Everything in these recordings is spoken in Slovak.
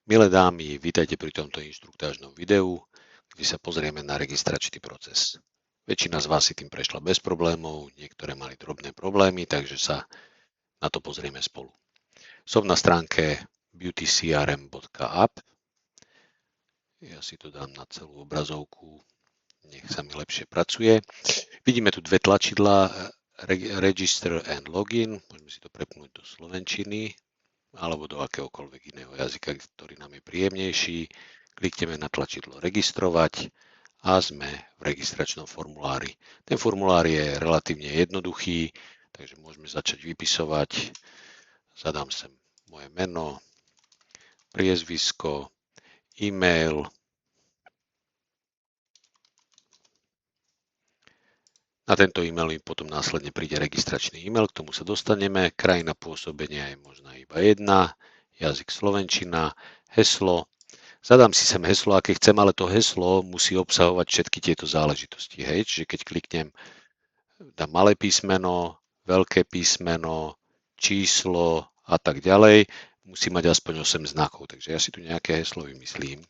Milé dámy, vítajte pri tomto inštruktážnom videu, kde sa pozrieme na registračný proces. Väčšina z vás si tým prešla bez problémov, niektoré mali drobné problémy, takže sa na to pozrieme spolu. Som na stránke beautycrm.app. Ja si to dám na celú obrazovku, nech sa mi lepšie pracuje. Vidíme tu dve tlačidlá, Register and Login, môžeme si to prepnúť do slovenčiny, alebo do akéhokoľvek iného jazyka, ktorý nám je príjemnejší. Klikneme na tlačidlo registrovať a sme v registračnom formulári. Ten formulár je relatívne jednoduchý, takže môžeme začať vypisovať. Zadám sem moje meno, priezvisko, e-mail. Na tento e-mail im potom následne príde registračný e-mail, k tomu sa dostaneme. Krajina pôsobenia je možná iba jedna, jazyk slovenčina, heslo. Zadám si sem heslo, aké chcem, ale to heslo musí obsahovať všetky tieto záležitosti. Hej? Čiže keď kliknem, dám malé písmeno, veľké písmeno, číslo a tak ďalej, musí mať aspoň 8 znakov. Takže ja si tu nejaké heslo vymyslím.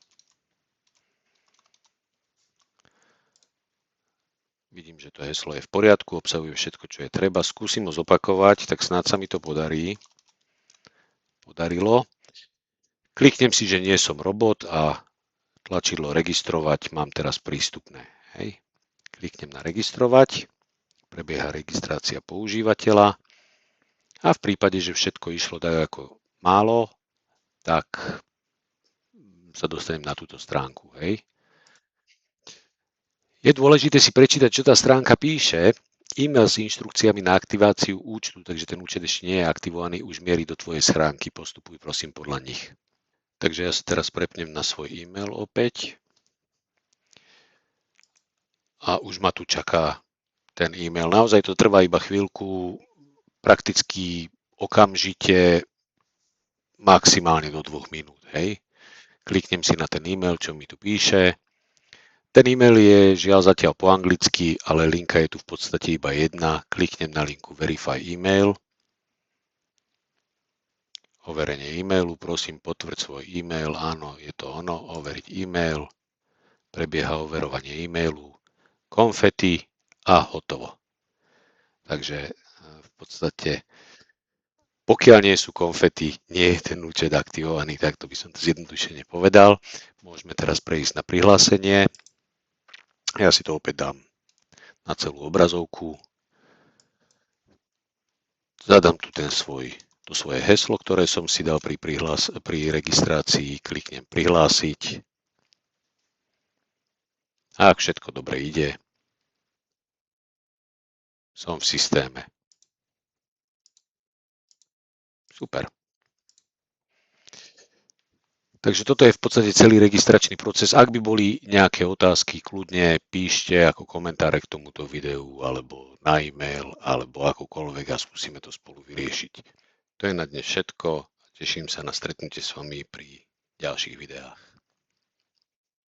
Vidím, že to heslo je v poriadku, obsahuje všetko, čo je treba. Skúsim ho zopakovať, tak snáď sa mi to podarí. Podarilo. Kliknem si, že nie som robot a tlačidlo registrovať mám teraz prístupné. Hej. Kliknem na registrovať, prebieha registrácia používateľa a v prípade, že všetko išlo tak ako málo, tak sa dostanem na túto stránku. Hej. Je dôležité si prečítať, čo tá stránka píše. E-mail s inštrukciami na aktiváciu účtu, takže ten účet ešte nie je aktivovaný, už mierí do tvojej schránky. Postupuj prosím podľa nich. Takže ja sa teraz prepnem na svoj e-mail opäť. A už ma tu čaká ten e-mail. Naozaj to trvá iba chvíľku, prakticky okamžite, maximálne do 2 minút. Hej. Kliknem si na ten e-mail, čo mi tu píše. Ten e-mail je žiaľ zatiaľ po anglicky, ale linka je tu v podstate iba jedna. Kliknem na linku Verify e-mail. Overenie e-mailu, prosím potvrď svoj e-mail, áno, je to ono, overiť e-mail. Prebieha overovanie e-mailu, konfety a hotovo. Takže v podstate, pokiaľ nie sú konfety, nie je ten účet aktivovaný, tak to by som to zjednodušene povedal. Môžeme teraz prejsť na prihlásenie. Ja si to opäť dám na celú obrazovku. Zadám tu to svoje heslo, ktoré som si dal pri registrácii. Kliknem prihlásiť. A ak všetko dobre ide, som v systéme. Super. Takže toto je v podstate celý registračný proces. Ak by boli nejaké otázky, kľudne píšte ako komentáre k tomuto videu alebo na e-mail alebo akokoľvek a skúsime to spolu vyriešiť. To je na dnes všetko. Teším sa na stretnutie s vami pri ďalších videách.